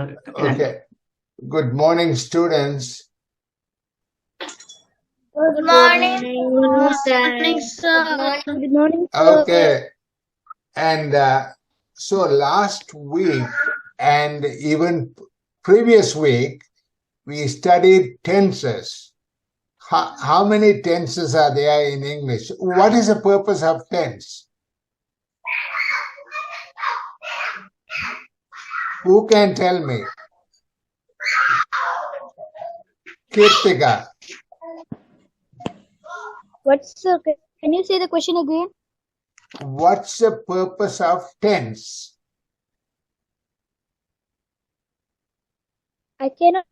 Okay. Good morning, students. Good morning. Good morning, sir. Okay. And so last week and even previous week, we studied tenses. How many tenses are there in English? What is the purpose of tense? Who can tell me? Kirtika. Can you say the question again? What's the purpose of tense? I cannot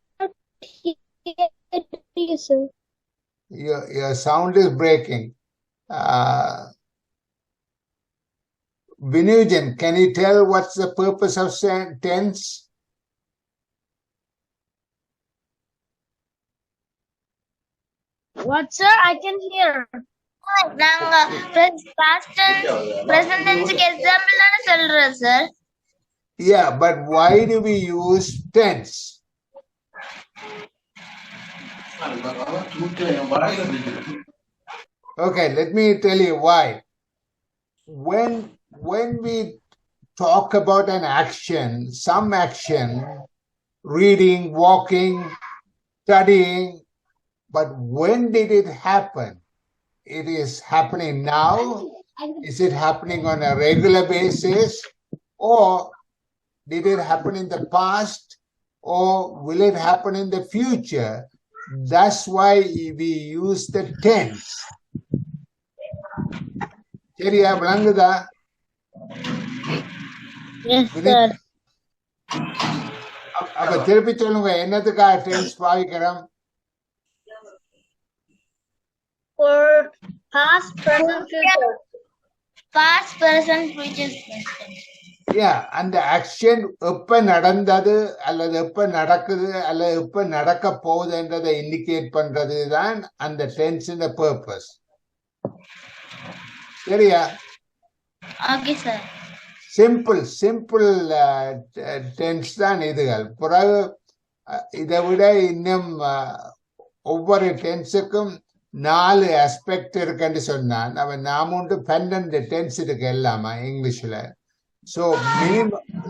hear you, sir. Your sound is breaking. Vinujan, can you tell what's the purpose of tense? What, sir? I can hear. Past tense, present tense example, sir. Yeah, but why do we use tense? Okay, let me tell you why. When we talk about an action, some action, reading, walking, studying, but when did it happen? It is happening now? Is it happening on a regular basis? Or did it happen in the past? Or will it happen in the future? That's why we use the tense. சரியா விளங்குதா? Yes, sir. அப்ப திருப்பி சொல்லுங்க, என்னத்துக்காக tense பாவிக்கிறோம்? For past, present, future. Past, present, future. Yeah, அந்த action எப்ப நடந்தது அல்லது எப்ப நடக்குது அல்லது எப்ப நடக்க போகுதுன்றதை இண்டிகேட் பண்றது தான் அந்த டென்ஸின் பர்பஸ். சரியா? Okay, sir. சிம்பிள் டென்ஸ் தான் இதுகள். பிறகு இதை விட இன்னும் ஒவ்வொரு டென்ஸுக்கும் 4 ஆஸ்பெக்ட் இருக்குன்னு சொன்னான். அவன் 12 டென்ஸ் இருக்கு எல்லாமா இங்கிலீஷ்ல. So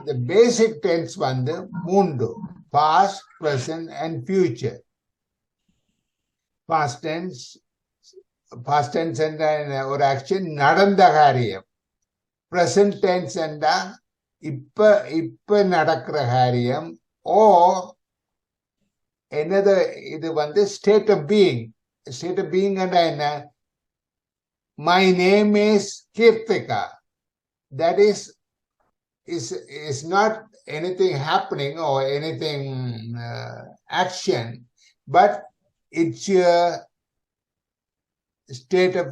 the basic tense வந்து 3: past, present and future. Past tense என்ற ஒரு ஆக்ஷன் நடந்த காரியம். Present tense என்றா இப்ப நடக்கிற காரியம். ஓ என்னது இது வந்து state of being. State of being என்றா என்ன? My name is Kirtika. That is not anything happening or anything action, but it's your state of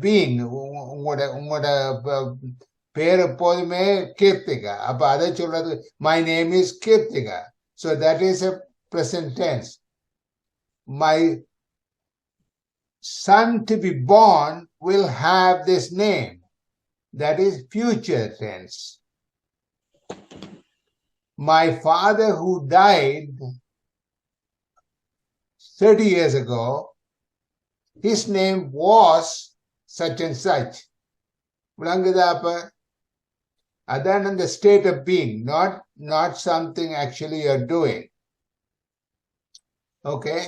being. உங்களோட பேர் எப்போதுமே கீர்த்திகா. அப்ப அதை சொல்றது my name is Kirtika. So that is a present tense. My son to be born will have this name. That is future tense. My father who died 30 years ago, his name was such and such. Adan the state of being, not something actually you're doing. Okay.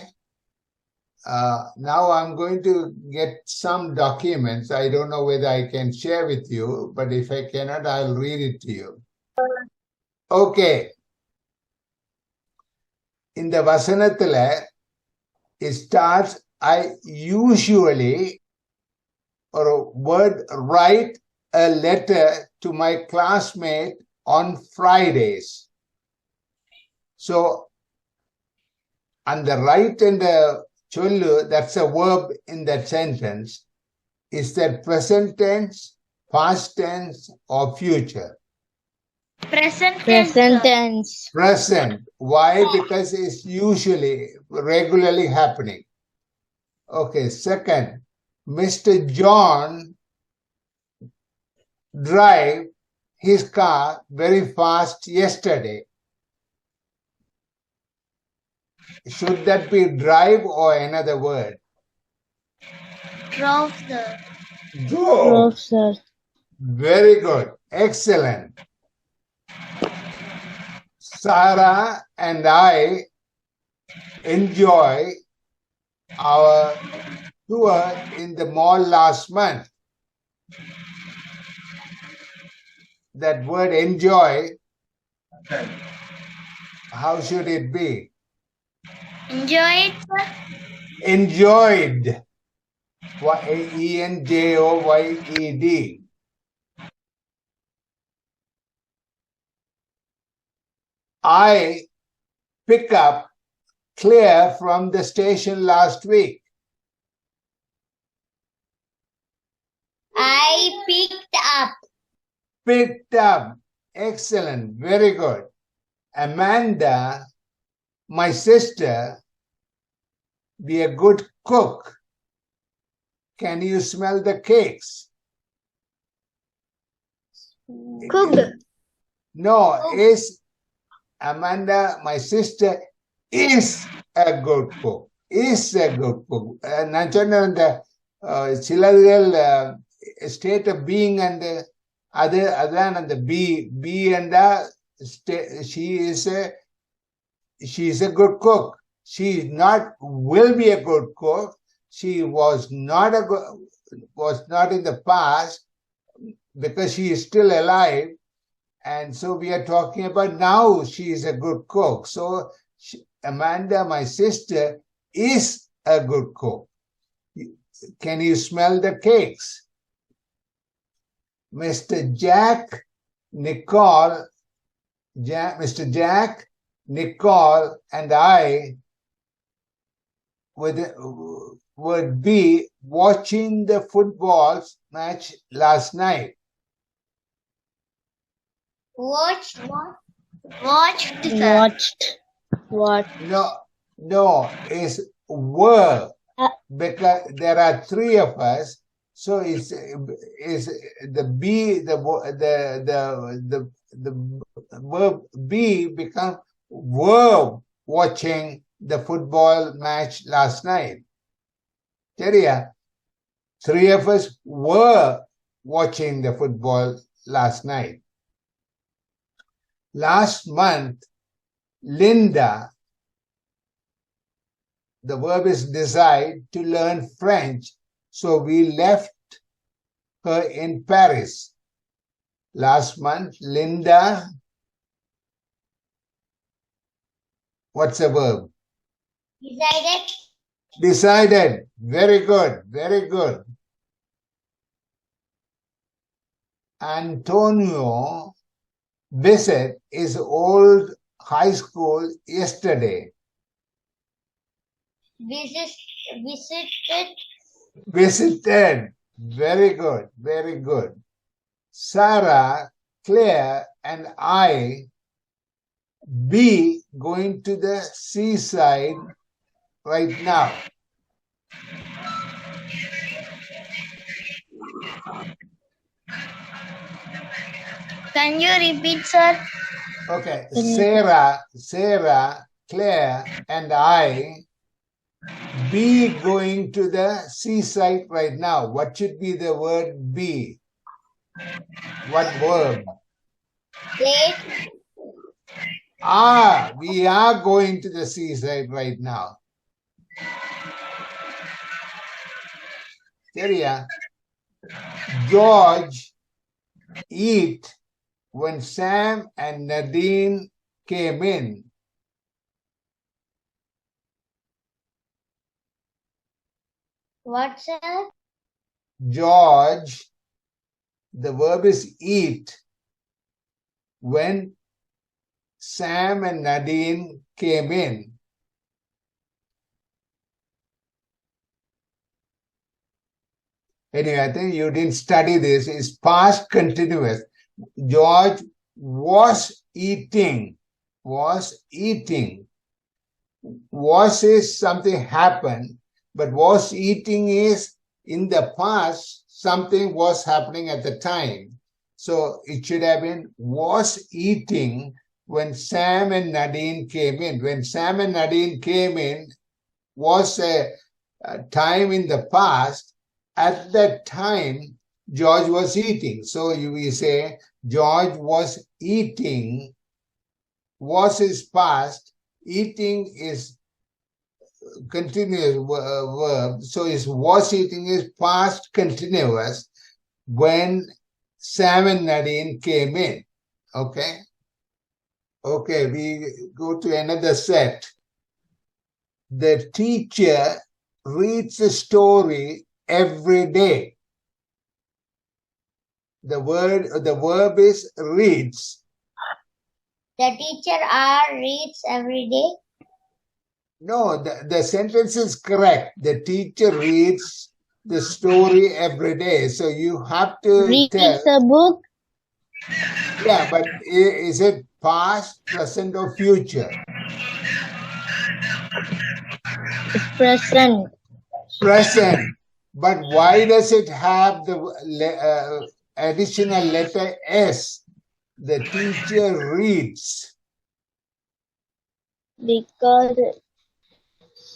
Now I'm going to get some documents. I don't know whether I can share with you, but if I cannot, I'll read it to you. Okay. In the Vasanathala, it starts, I usually, or a word, write a letter to my classmate on Fridays. So, on the right and the cholu, that's a verb in that sentence. Is that present tense, past tense, or future? Present tense. Present. Why? Because it's usually, regularly happening. Okay, second, Mr. John drive his car very fast yesterday. Should that be drive or another word? Drove, sir. Drove. sir. Very good. Excellent. Sarah and I enjoy our tour in the mall last month. That word enjoy, how should it be? Enjoy it, sir. Enjoyed. Enjoyed. I pick up Claire from the station last week. I picked up. Picked up. Excellent. Very good. Amanda, my sister, be a good cook. Can you smell the cakes? Cooked. No, is Amanda, my sister, is a good cook. Is a good cook. நான் சொன்ன அந்த சிலர்கள் state of being and அதான் அந்த be and she is a good cook. She will be a good cook. She was not in the past because she is still alive. And so we are talking about now she is a good cook. So Amanda, my sister, is a good cook. Can you smell the cakes? Mr. Jack, Nicole, and I would be watching the football match last night. Watched, sir. What? No, it's were, because there are three of us. So is the verb be become verb watching the football match last night. Teria, three of us were watching the football last night. Last month, Linda, the verb is decide, to learn French. So we left her in Paris. Last month, Linda, what's a verb? Decided. Very good. Very good. Antonio visit his old high school yesterday. Visited. Very good. Very good. Sarah, Claire, and I be going to the seaside right now. Can you repeat, sir? Okay. Sarah, Claire, and I be going to the seaside right now. What should be the word be? What verb? Late. We are going to the seaside right now. Teria, George eat when Sam and Nadine came in. What, sir? George, the verb is eat when Sam and Nadine came in. Anyway, I think you didn't study this. It's past continuous. George was eating. Was eating. Was is something happened, but was eating is in the past, something was happening at the time. So it should have been was eating when Sam and Nadine came in. When Sam and Nadine came in was a time in the past. At that time, George was eating. So we say George was eating. Was is past. Eating is continuous verb. So was eating is past continuous when Sam and Nadine came in. Okay. Okay, we go to another set. The teacher reads a story every day. The verb is reads. The teacher reads every day. No, the sentence is correct. The teacher reads the story every day. So you have to Reads tell. a book. Yeah, but is it past, present, or future? Present. Present. But why does it have the additional letter S? The teacher reads. Because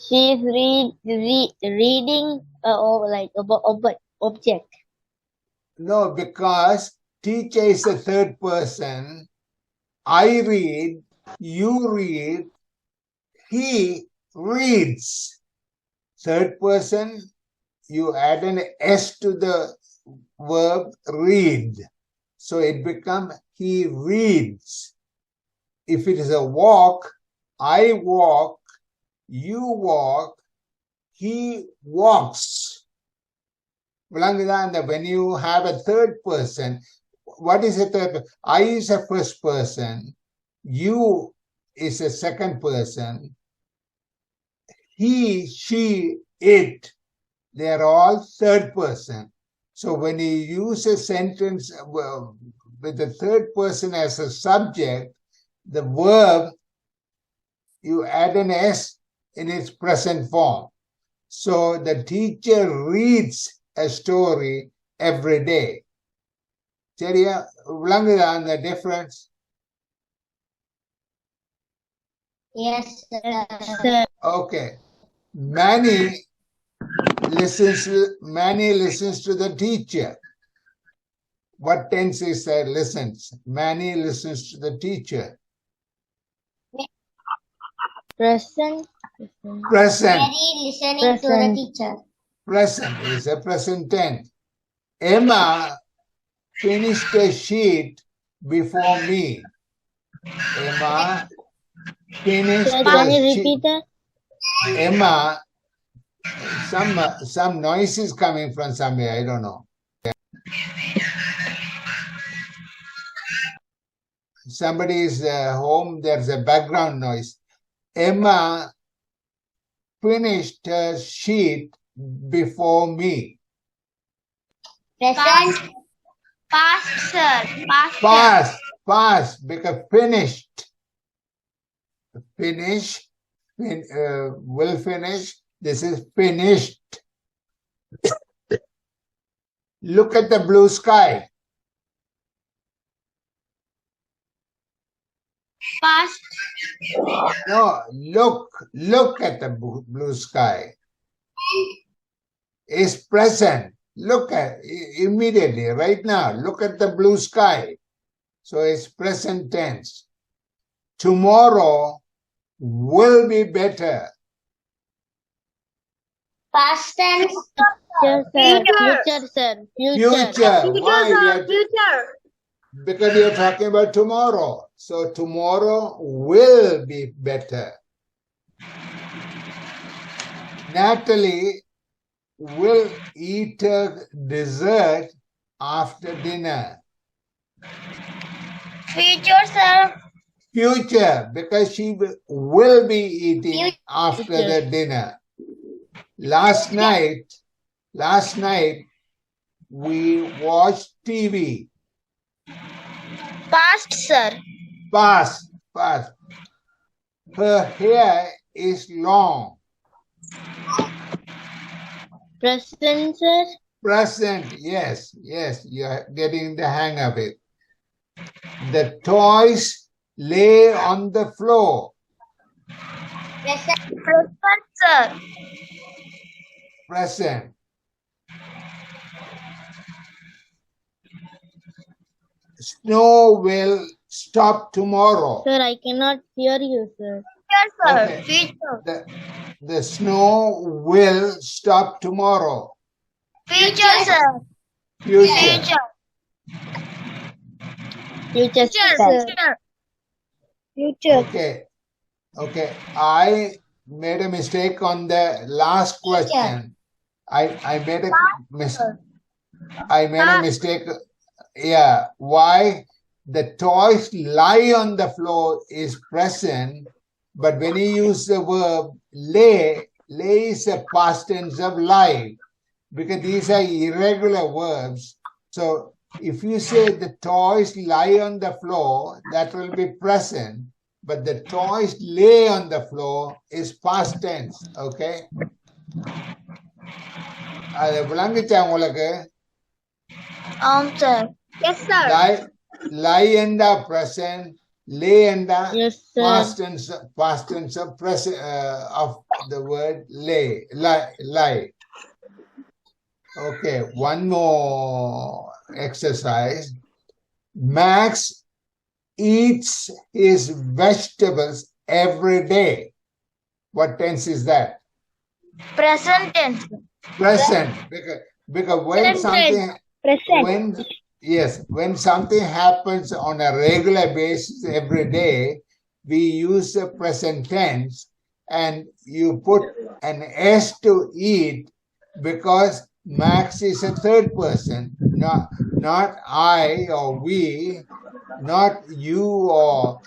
she's reading object. No, because teacher is the third person. I read, you read, he reads. Third person, you add an S to the verb read. So it becomes he reads. If it is a walk, I walk, you walk, he walks. When you have a third person, what is a third person? I is a first person, you is a second person, he, she, it, they are all third person. So when you use a sentence with the third person as a subject, the verb, you add an S in its present form. So the teacher reads a story every day. Seriya, விளங்குதா the difference? Yes, sir. Okay. Manny listens to the teacher. What tense is that listens? Manny listens to the teacher. Present. Present. Mary listening to the teacher. Present is a present tense. Emma finished a sheet before me. Emma finished Can you a sheet. repeat that? Emma, some noise is coming from somewhere, I don't know. Somebody is home, there's a background noise. Emma finished her sheet before me. Present. Past, sir. Past, because finished. Finish, will finish. This is finished. Look at the blue sky. Past, No, look at the blue sky. It's present. Look at immediately, right now. Look at the blue sky. So it's present tense. Tomorrow will be better. Past tense. Yes, sir. Future, sir. Future. Why? future. Because you're talking about tomorrow. So tomorrow will be better. Natalie will eat her dessert after dinner. Future, sir. Future, because she will be eating after the dinner. Last night, we watched TV. Past, sir. Past. Her hair is long. Present, sir. Present, yes, you are getting the hang of it. The toys lay on the floor. Present, sir. Present. Snow will stop tomorrow. Sir, I cannot hear you, sir. Future, sir. Okay. Future. The snow will stop tomorrow. Future, sir. Future. Future, Future, sir. future. Future. Okay. I made a mistake on the last question. I made a mistake. Yeah. Why? The toys lie on the floor is present, but when you use the verb lay is a past tense of lie, because these are irregular verbs. So if you say the toys lie on the floor, that will be present, but the toys lay on the floor is past tense. Okay. அது விளங்குச்சா உங்களுக்கு? Sir. Yes, sir. Lie and present, lay and Yes, sir. past tense of present of the word lie. Okay, one more exercise. Max eats his vegetables every day. What tense is that? Present tense. Present. Because when something Present. when something happens on a regular basis every day, we use the present tense, and you put an S to eat because Max is a third person, not I or we, not you or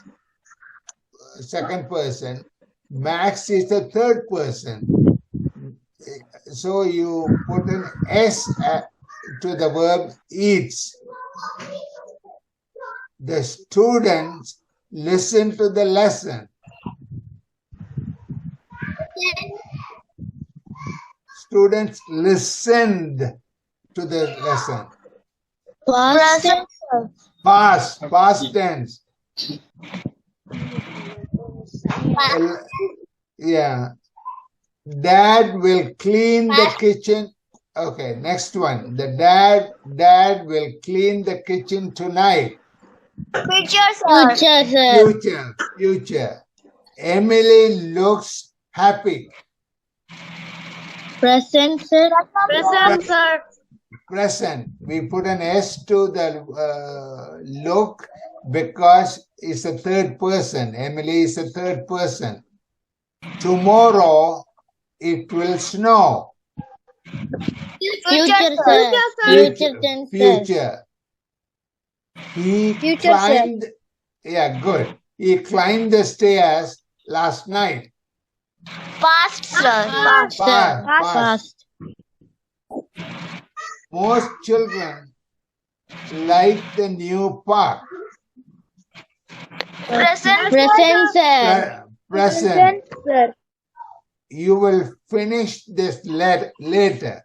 second person. Max is the third person. So you put an S to the verb eats. The students listen to the lesson. Students listened to the lesson. Past tense. Yeah. Dad will clean the kitchen. Okay, next one. The dad will clean the kitchen tonight. Future, sir. Future. Emily looks happy. Present, sir. Present, sir. Present. We put an S to the look because it's a third person. Emily is a third person. Tomorrow it will snow. Future, sir. Future tense, sir. Future. He Future, climbed. Yeah, good. He climbed the stairs last night. Past, sir. Past. Most children like the new park. Present, Sir. Present. sir. You will finish this later.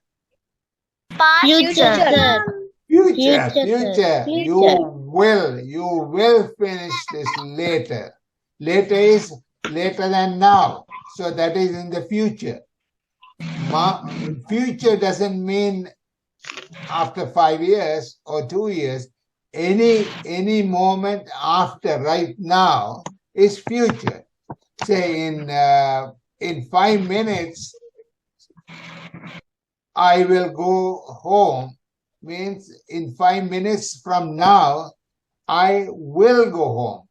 Past, Future, sir. Future. You will finish this later. Later is later than now. So that is in the future. Future doesn't mean after 5 years or 2 years. Any moment after right now is future. Say in 5 minutes, I will go home. Means in 5 minutes from now, I will go home.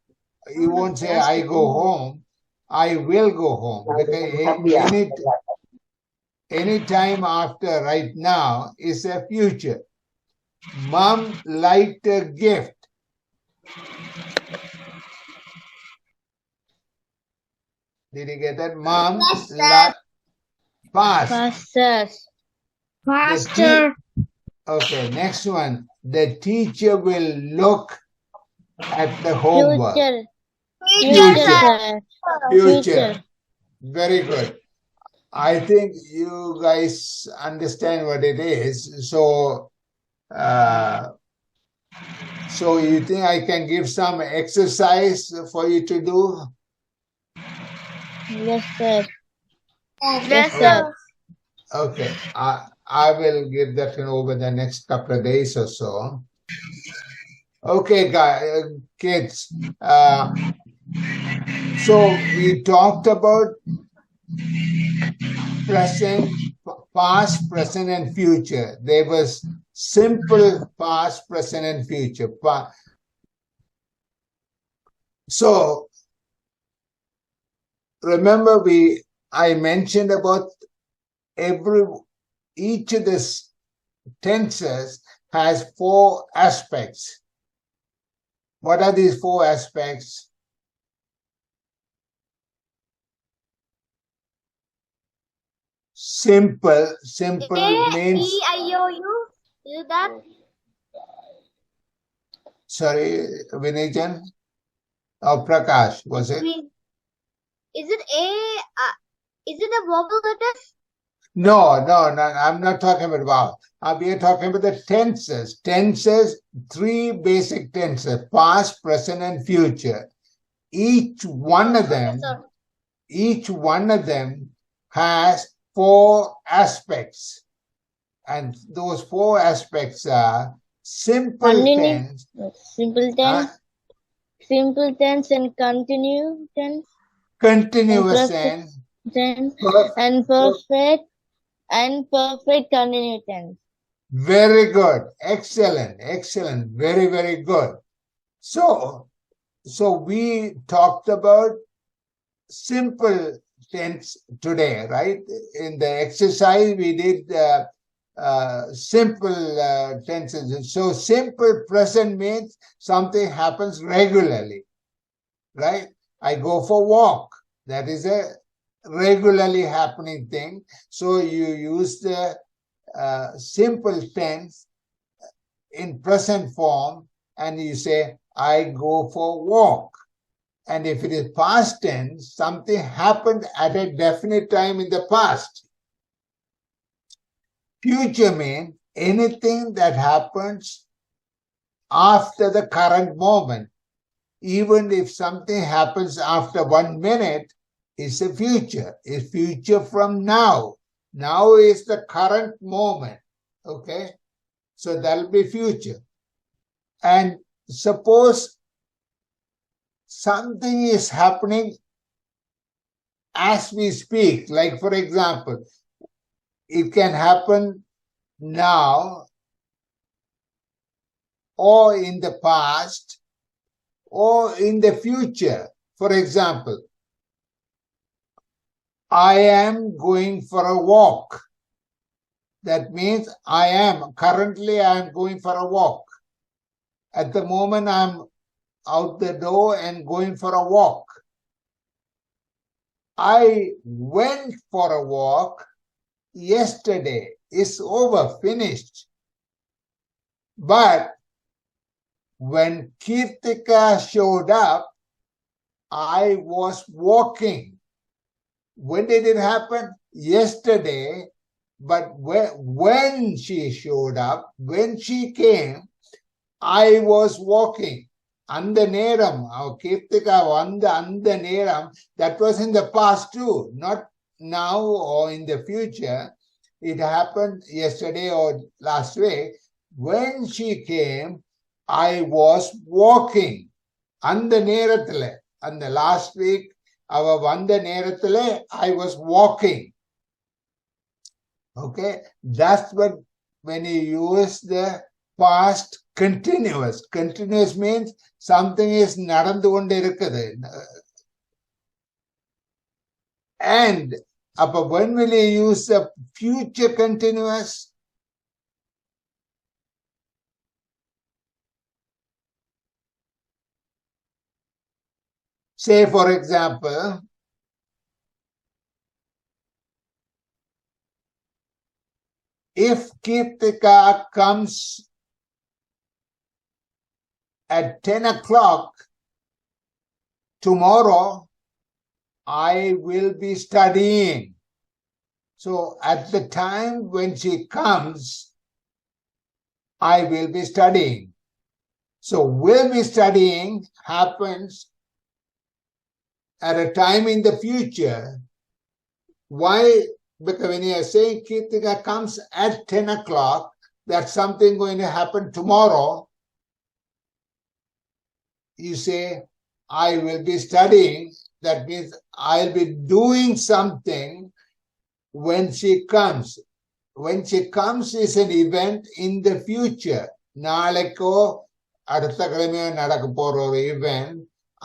You won't say I go home. I will go home. Okay? Any time after right now is a future. Mom liked a gift. Did you get that? Mom past. Faster. Okay, next one. The teacher will look at the homework. Future. Very good. I think you guys understand what it is. So So you think I can give some exercise for you to do? Yes, sir. Yes, sir. Okay, I will give that over the next couple of days or so. Okay, guys, kids. So we talked about present, past, present, and future. There was simple past, present, and future. So remember, I mentioned about each of these tenses has 4 aspects. What are these 4 aspects? Simple means. A-E-I-O-U. Is that? Sorry, Vinayjan or Prakash, was it? Is it is it a vowel letter? No, I'm not talking about vowel. We are talking about the tenses. Tenses, 3 basic tenses, past, present, and future. Each one of them has 4 aspects. And those 4 aspects are simple tense. Simple tense. Simple tense and continuous tense. Continuous tense. And perfect continuous tense. Very good. Excellent. Very, very good. So we talked about simple tense today, right? In the exercise, we did simple tenses. So simple present means something happens regularly, right? I go for walk. That is a regularly happening thing. So you use the simple tense in present form and you say, I go for walk. And if it is past tense, something happened at a definite time in the past. Future means anything that happens after the current moment. Even if something happens after 1 minute, it's a future. It's future from now. Now is the current moment. Okay? So that'll be future. And suppose something is happening as we speak. Like, for example, it can happen now or in the past or in the future. For example, I am going for a walk. That means currently I am going for a walk. At the moment I'm out the door and going for a walk. I went for a walk yesterday. It's over, finished. But when Kirtika showed up, I was walking. When did it happen? Yesterday. But when she showed up, when she came, I was walking. அந்த நேரம் Kirtika அந்த நேரம், that was in the past too, not now or in the future. It happened yesterday or last week. When she came, I was walking. அந்த நேரத்துல, அந்த last week, அவ வந்த நேரத்துல I was walking. Okay, that's what when you use the past continuous. Continuous means something is நடந்து கொண்டு இருக்குது. And when will you use the future continuous? Say, for example, if Kirtika comes at 10 o'clock tomorrow, I will be studying. So at the time when she comes, I will be studying. So will be studying happens at a time in the future. Why? Because when you are saying Kirtika comes at 10 o'clock, that's something going to happen tomorrow. You say, I will be studying. That means I'll be doing something when she comes. When she comes is an event in the future. நாளைக்கோ அடுத்த கிழமையோ நடக்க போற ஒரு event.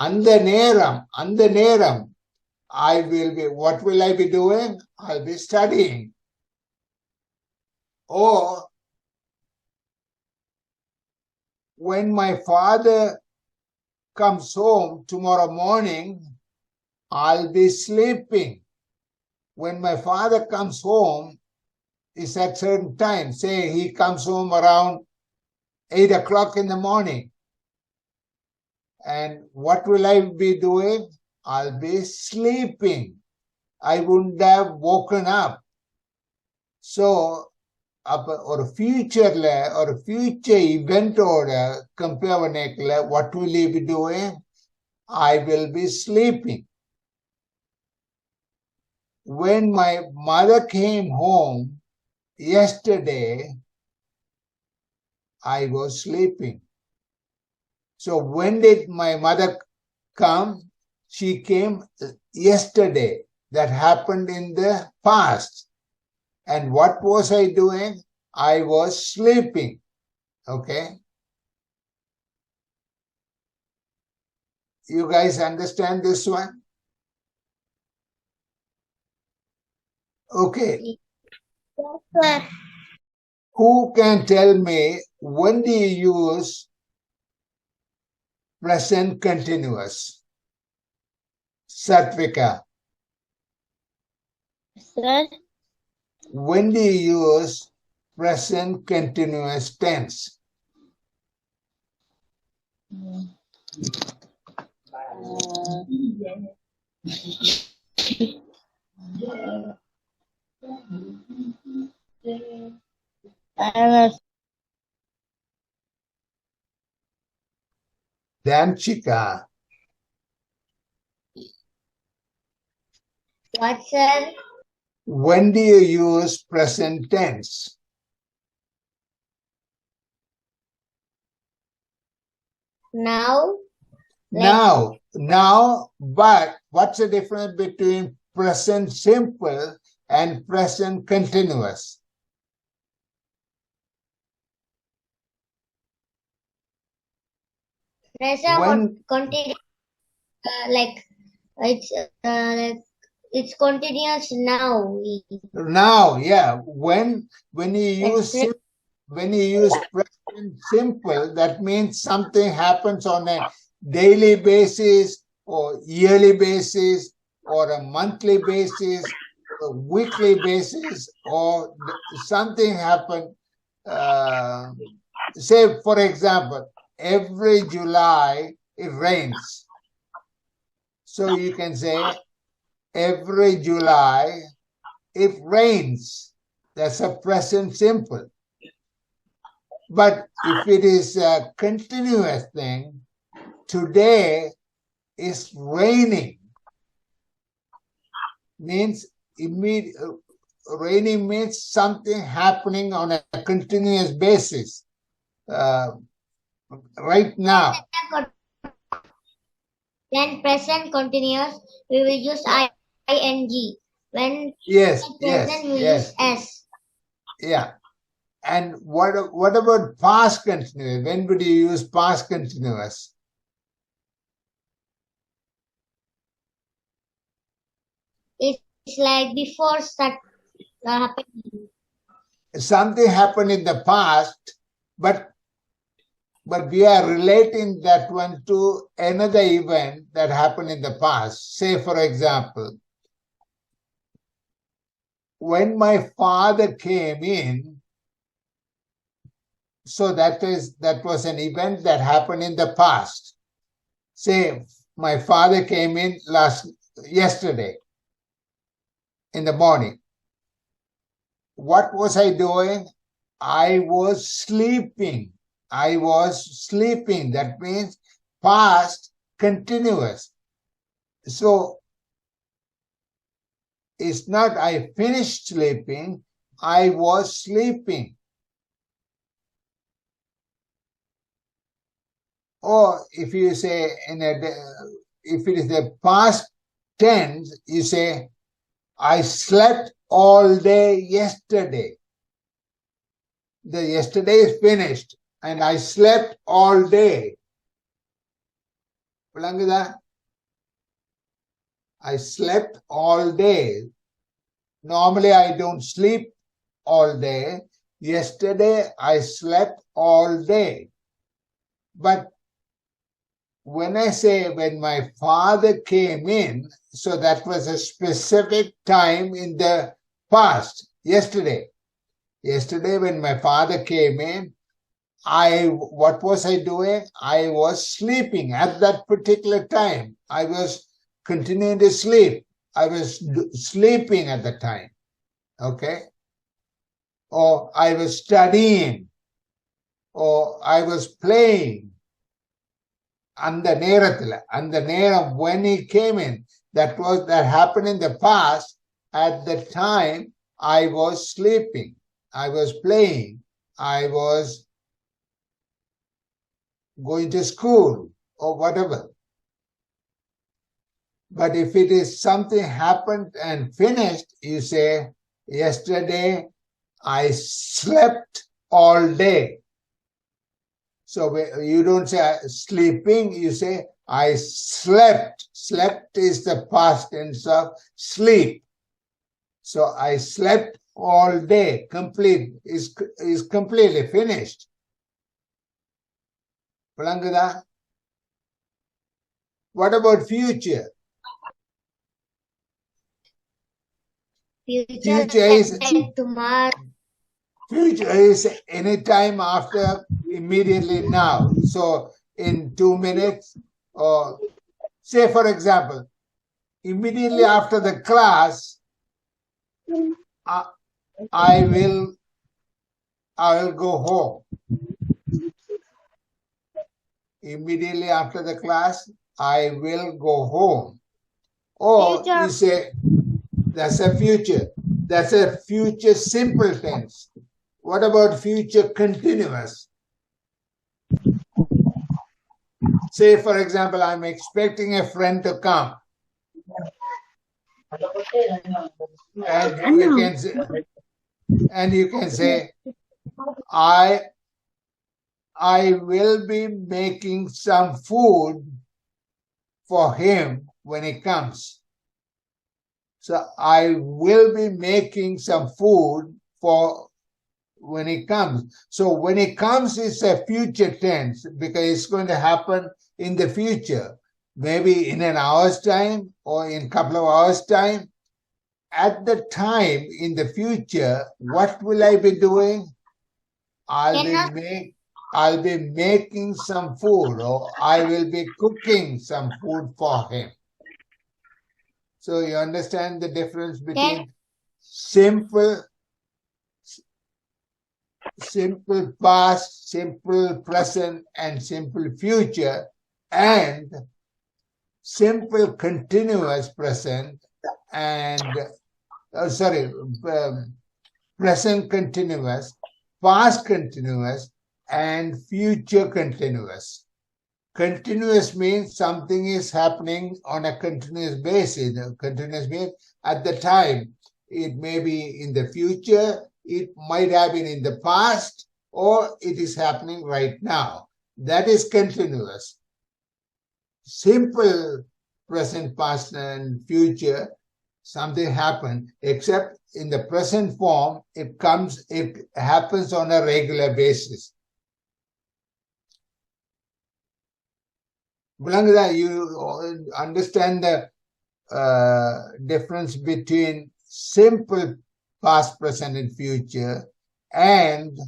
அந்த நேரம் what will I be doing? I'll be studying. Or when my father comes home tomorrow morning, I'll be sleeping. When my father comes home, it's at certain time. Say he comes home around 8 o'clock in the morning. And what will I be doing? I'll be sleeping. I wouldn't have woken up. So, or future event or compare what will he be doing? I will be sleeping. When my mother came home yesterday, I was sleeping. So when did my mother come? She came yesterday. That happened in the past. And what was I doing? I was sleeping. Okay? You guys understand this one? Okay. Yes, sir. Who can tell me when do you use present continuous? Satvika. Sir, When do you use present continuous tense? Damchika. What, sir? When do you use present tense? Now? Now, but what's the difference between present simple and present continuous? Present continuous, like it's continuous now. Now, yeah. When you use present simple, that means something happens on a daily basis or yearly basis or a monthly basis or a weekly basis or something happened. Say, for example, every July it rains. So you can say every July it rains. That's a present simple. But if it is a continuous thing, today is raining. Means raining means something happening on a continuous basis. Right now. Then present continuous, we will use ing. When yes, present, we will use s. Yeah. And what about past continuous? When would you use past continuous? It's like before start happening. Something happened in the past, but we are relating that one to another event that happened in the past. Say, for example, when my father came in, so that was an event that happened in the past. Say, my father came in yesterday in the morning. What was I doing? I was sleeping. I was sleeping. That means past continuous. So it's not I finished sleeping, I was sleeping. Or if you say if it is a past tense, you say I slept all day yesterday. The yesterday is finished and I slept all day. I slept all day. Normally I don't sleep all day. Yesterday I slept all day. But when I say when my father came in, so that was a specific time in the past, yesterday. Yesterday when my father came in, what was I doing? I was sleeping at that particular time. I was continuing to sleep. I was sleeping at the time. Okay? Or I was studying. Or I was playing. அந்த நேரம் when he came in, that happened in the past. At the time I was sleeping, I was playing, I was going to school or whatever. But if it is something happened and finished, you say yesterday I slept all day. So you don't say sleeping, you say I slept. Slept is the past tense of sleep. So I slept all day. Complete is completely finished. What about future? Future is tomorrow. Future is any time after, immediately now. So in 2 minutes, or say for example, immediately after the class, I will go home. Immediately after the class, I will go home. Or you say that's a future. That's a future simple tense. What about future continuous? Say, for example, I'm expecting a friend to come. And you can say, I will be making some food for him when he comes. So I will be making some food for when he comes. So when he comes, it's a future tense because it's going to happen in the future, maybe in an hour's time or in a couple of hours' time. At the time in the future, what will I be doing? I'll be making some food, or I will be cooking some food for him. So you understand the difference between simple past, simple present, and simple future, and simple continuous present and present continuous, past continuous, and future continuous. Continuous means something is happening on a continuous basis. Continuous means at the time. It may be in the future, it might have been in the past, or it is happening right now. That is continuous. Simple present, past, and future, something happened, except in the present form, it happens on a regular basis. Bulangada, you understand the difference between simple past, present, and future, and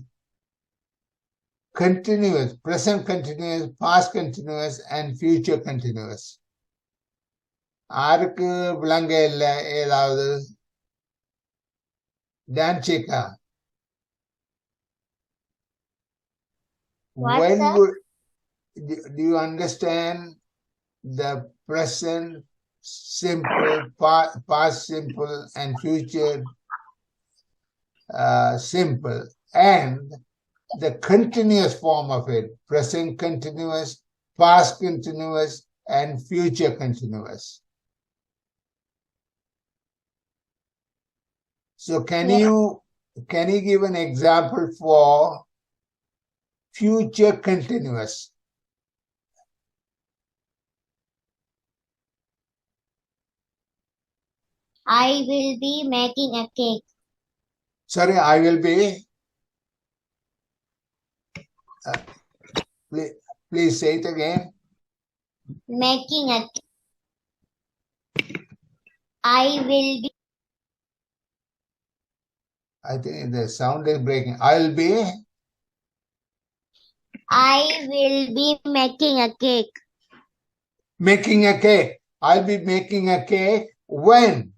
continuous, present continuous, past continuous, and future continuous. ஆருக்கு விளங்க இல்லை ஏதாவது? டான்சிகா, What, when sir? would, do you understand the present simple, past simple, and future simple, and the continuous form of it, present continuous, past continuous, and future continuous? So can you give an example for future continuous? I will be making a cake. Sorry, I will be. Please say it again. Making a cake. I will be. I think the sound is breaking. I'll be. I will be making a cake. Making a cake. I'll be making a cake when?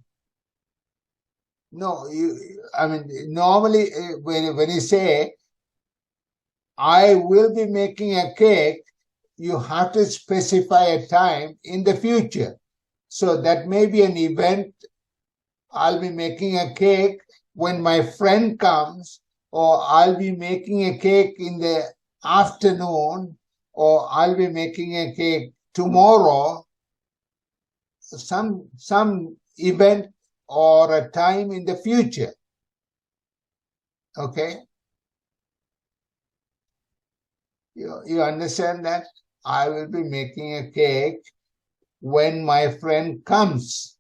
No, I mean, normally when you say, I will be making a cake, you have to specify a time in the future. So that may be an event. I'll be making a cake when my friend comes, or I'll be making a cake in the afternoon, or I'll be making a cake tomorrow. Some event or a time in the future. Okay? You understand that? I will be making a cake when my friend comes.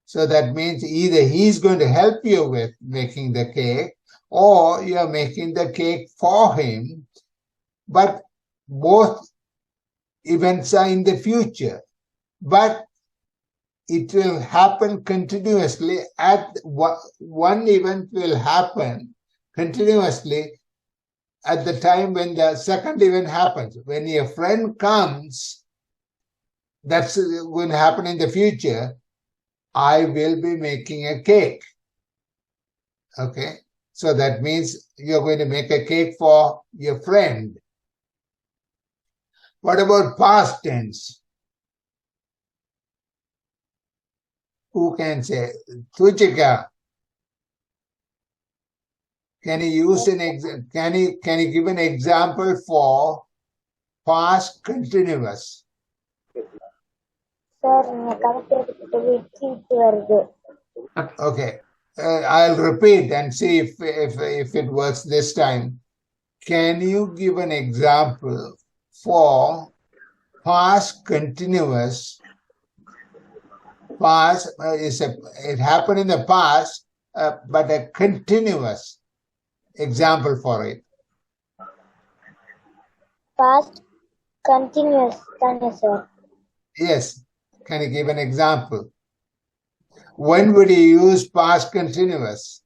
So that means either he's going to help you with making the cake, or you're making the cake for him. But both events are in the future. But it will happen continuously. One event will happen continuously at the time when the second event happens. When your friend comes, that's going to happen in the future. I will be making a cake. Okay? So that means you're going to make a cake for your friend. What about past tense? Who can say? Tuchika, can you use can you give an example for past continuous? Okay, I'll repeat and see if it works this time. Can you give an example for past continuous? Past it happened in the past, but a continuous example for it. Past continuous, sir. Yes. Can you give an example? When would you use past continuous?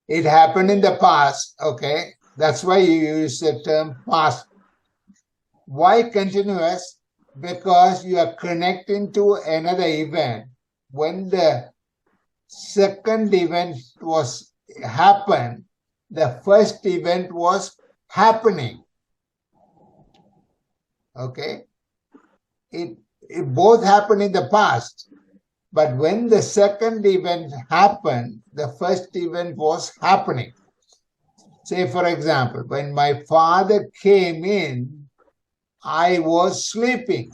It happened in the past, okay? That's why you use the term past. Why continuous? Because you are connecting to another event. When the second event was happened, the first event was happening. Okay? It both happened in the past. But when the second event happened, the first event was happening. Say, for example, when my father came in, I was sleeping.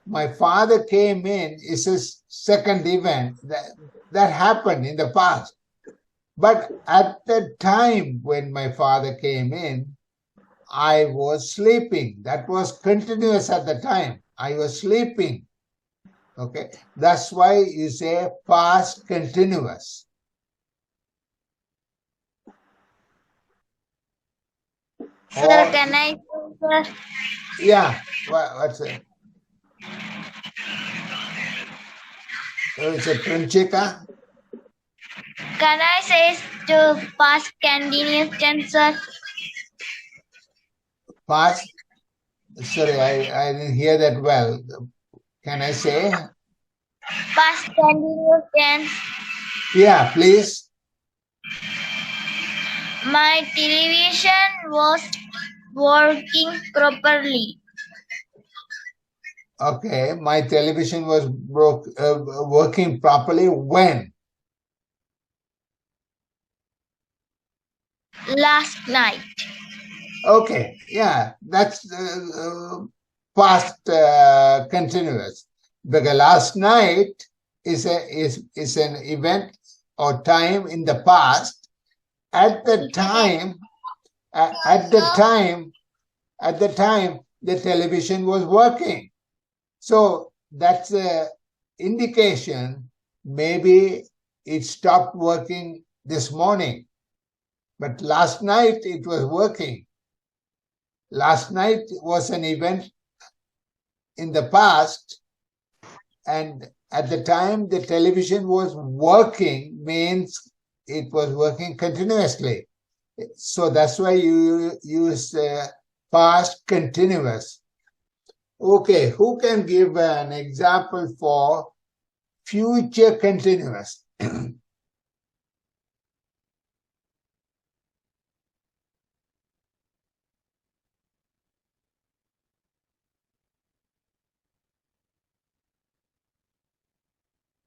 My father came in is a second event that happened in the past. But at the time when my father came in, I was sleeping. That was continuous at the time. I was sleeping. Okay, that's why you say past continuous. Sir, can I, sir? Yeah, what's it? It's a Pranchika. Can I say to past continuous tense, sir? Past? Sorry, I didn't hear that well. Can I say? Past continuous tense. Yeah, please. My television was working properly. Okay, my television was working properly when? Last night. Okay, yeah, that's past continuous. Because last night is an event or time in the past. At the time, the television was working. So that's an indication maybe it stopped working this morning. But last night it was working. Last night was an event in the past, and at the time the television was working means it was working continuously. So that's why you use past continuous. Okay, who can give an example for future continuous?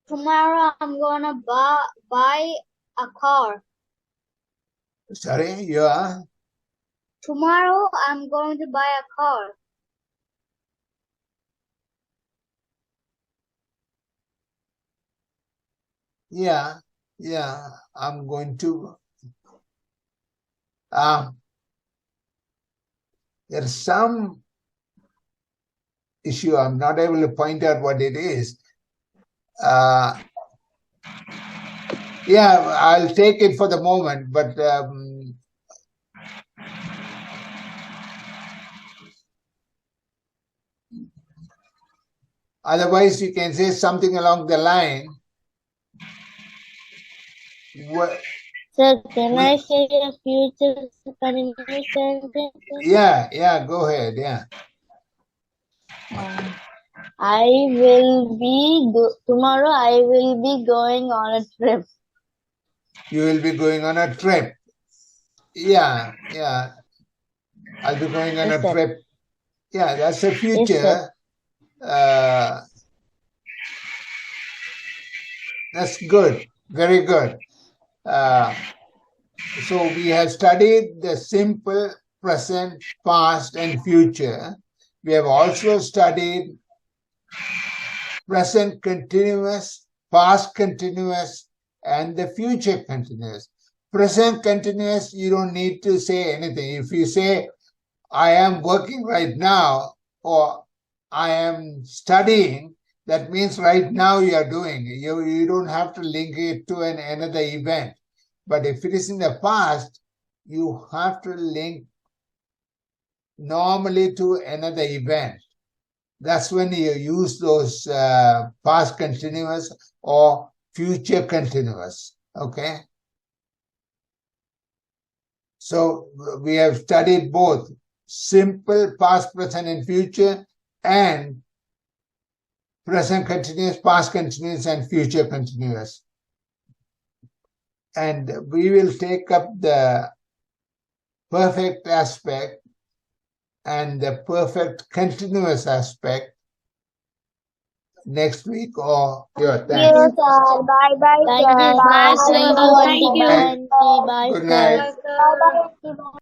Tomorrow I'm gonna buy a car. Sorry, you are? Tomorrow I'm going to buy a car. Yeah, I'm going to. There's some issue. I'm not able to point out what it is. Yeah, I'll take it for the moment, but otherwise you can say something along the line. Sir, can I say a future continuous sentence? Yeah, go ahead, yeah. Tomorrow I will be going on a trip. You will be going on a trip. Yeah. I'll be going on a trip. Yeah, that's a future. That's good. Very good. So we have studied the simple, present, past, and future. We have also studied present continuous, past continuous, and the future continuous. Present continuous, you don't need to say anything. If you say, I am working right now, or I am studying, that means right now you are doing. You don't have to link it to another event. But if it is in the past, you have to link normally to another event. That's when you use those past continuous or future continuous. Okay? So we have studied both simple, past, present, and future, and present continuous, past continuous, and future continuous. And we will take up the perfect aspect and the perfect continuous aspect next week or thanks. Thank you, sir. Bye bye, Thank you, sir. Bye, Thank you, Thank you. Auntie. Bye, Good sir. night. Bye, bye.